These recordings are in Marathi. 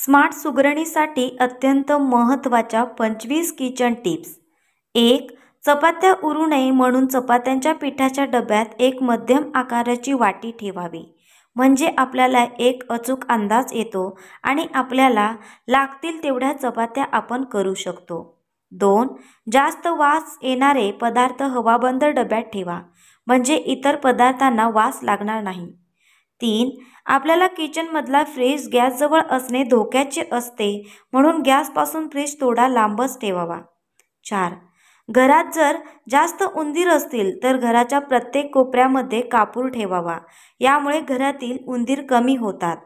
स्मार्ट सुगरणीसाठी अत्यंत महत्त्वाच्या 25 किचन टिप्स। 1. चपात्या उरू नये म्हणून चपात्यांच्या पिठाच्या डब्यात एक मध्यम आकाराची वाटी ठेवावी, म्हणजे आपल्याला एक अचूक अंदाज येतो आणि आपल्याला लागतील तेवढ्या चपात्या आपण करू शकतो। 2. जास्त वास येणारे पदार्थ हवाबंद डब्यात ठेवा, म्हणजे इतर पदार्थांना वास लागणार नाही। 3. आपल्याला किचनमधला फ्रीज गॅसजवळ असणे धोक्याचे असते, म्हणून गॅसपासून फ्रीज थोडा लांबच ठेवावा। 4. घरात जर जास्त उंदीर असतील तर घराच्या प्रत्येक कोपऱ्यामध्ये कापूर ठेवावा, यामुळे घरातील उंदीर कमी होतात।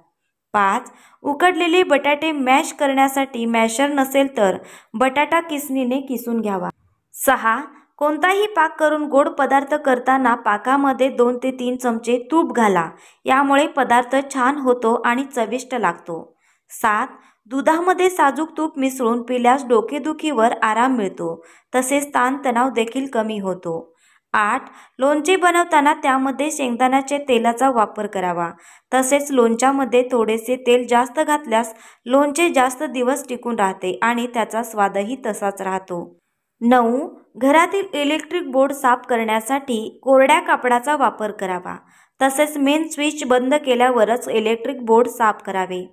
5. उकडलेले बटाटे मॅश करण्यासाठी मॅशर नसेल तर बटाटा किसणीने किसून घ्यावा। 6. कोणताही पाक करून गोड पदार्थ करताना पाकामध्ये 2 ते 3 चमचे तूप घाला, यामुळे पदार्थ छान होतो आणि चविष्ट लागतो। 7. दुधामध्ये साजूक तूप मिसळून पिल्यास डोकेदुखीवर आराम मिळतो, तसेच ताणतणाव देखील कमी होतो। 8. लोणचे बनवताना त्यामध्ये शेंगदाण्याच्या तेलाचा वापर करावा, तसेच लोणच्यामध्ये थोडेसे तेल जास्त घातल्यास लोणचे जास्त दिवस टिकून राहते आणि त्याचा स्वादही तसाच राहतो। 9. घरातील इलेक्ट्रिक बोर्ड साफ करण्यासाठी कोरड्या कापडाचा वापर करावा, तसेच मेन स्विच बंद केल्यावरच इलेक्ट्रिक बोर्ड साफ करावे।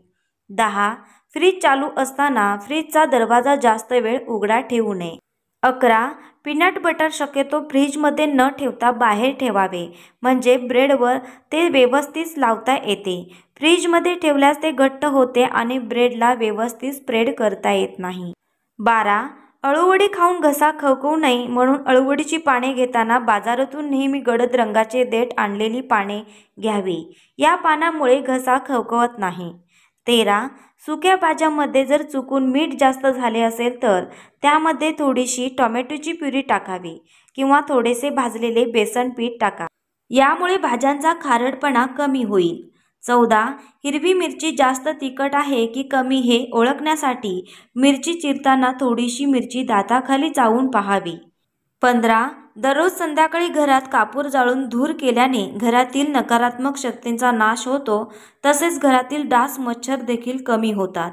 10. फ्रीज चालू असताना फ्रीजचा दरवाजा जास्त वेळ उघडा ठेवू नये। 11. पीनट बटर शक्यतो फ्रीजमध्ये न ठेवता बाहेर ठेवावे, म्हणजे ब्रेडवर ते व्यवस्थित लावता येते। फ्रीजमध्ये ठेवल्यास ते घट्ट होते आणि ब्रेडला व्यवस्थित स्प्रेड करता येत नाही। 12. अळूवडी खाऊन घसा खवखवू नये म्हणून अळूवडीची पाने घेताना बाजारातून नेहमी गडद रंगाचे देठ आणलेली पाने घ्यावी, या पानामुळे घसा खवखवत नाही। 13. सुक्या भाज्यांमध्ये जर चुकून मीठ जास्त झाले असेल तर त्यामध्ये थोडीशी टोमॅटोची प्युरी टाकावी किंवा थोडेसे भाजलेले बेसन पीठ टाका, यामुळे भाज्यांचा खारटपणा कमी होईल। 14. हिरवी मिरची जास्त तिखट आहे की कमी हे ओळखण्यासाठी मिरची चिरताना थोडीशी मिरची दाताखाली चावून पाहावी। 15. दररोज संध्याकाळी घरात कापूर जाळून धूर केल्याने घरातील नकारात्मक शक्तींचा नाश होतो, तसेच घरातील डास मच्छर देखील कमी होतात।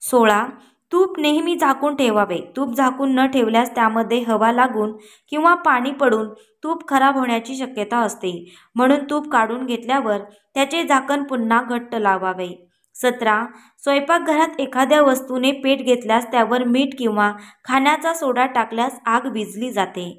16. तूप नेहमी झाकून ठेवावे, तूप झाकून न ठेवल्यास त्यामध्ये हवा लागून किंवा पाणी पडून तूप खराब होण्याची शक्यता असते, म्हणून तूप काढून घेतल्यावर त्याचे झाकण पुन्हा घट्ट लावावे। 17. स्वयंपाकघरात एखाद्या वस्तूने पेट घेतल्यास त्यावर मीठ किंवा खाण्याचा सोडा टाकल्यास आग विझली जाते।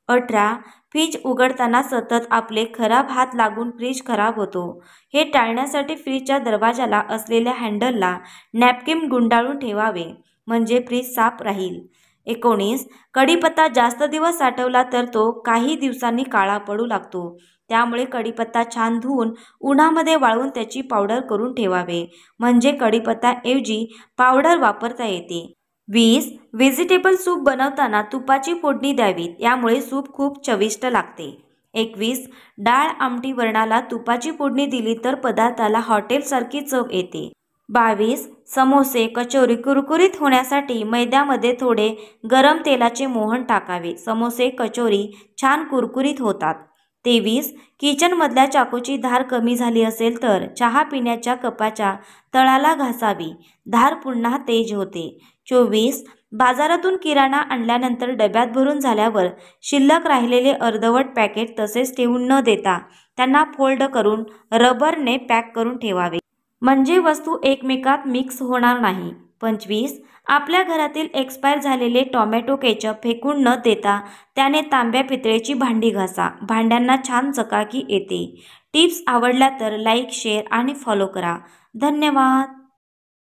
18. फ्रीज उघडताना सतत आपले खराब हात लागून फ्रीज खराब होतो, हे टाळण्यासाठी फ्रीजच्या दरवाजाला असलेल्या हँडलला नॅपकिन गुंडाळून ठेवावे, म्हणजे फ्रीज साफ राहील। 19. कढीपत्ता जास्त दिवस साठवला तर तो काही दिवसांनी काळा पडू लागतो, त्यामुळे कढीपत्ता छान धुवून उन्हामध्ये वाळवून त्याची पावडर करून ठेवावे, म्हणजे कढीपत्त्याऐवजी पावडर वापरता येते। 20. व्हेजिटेबल सूप बनवताना तुपाची फोडणी द्यावी, यामुळे सूप खूप चविष्ट लागते। 21. डाळ आमटी वरणाला तुपाची फोडणी दिली तर पदार्थाला हॉटेलसारखी चव येते। 22. समोसे कचोरी कुरकुरीत होण्यासाठी मैद्यामध्ये थोडे गरम तेलाचे मोहन टाकावे, समोसे कचोरी छान कुरकुरीत होतात। 23. किचनमधल्या चाकूची धार कमी झाली असेल तर चहा पिण्याच्या कपाच्या तळाला घासावी, धार पुन्हा तेज होते। 24. बाजारातून किराणा आणल्यानंतर डब्यात भरून झाल्यावर शिल्लक राहिलेले अर्धवट पॅकेट तसेच ठेवून न देता त्यांना फोल्ड करून रबरने पॅक करून ठेवावे, म्हणजे वस्तू एकमेकात मिक्स होणार नाही। 25. आपल्या घरातील एक्सपायर झालेले टोमॅटो केचप फेकून न देता त्याने तांब्या पितळेची भांडी घासा, भांड्यांना छान चकाकी येते। टिप्स आवडल्या तर लाईक, शेअर आणि फॉलो करा। धन्यवाद।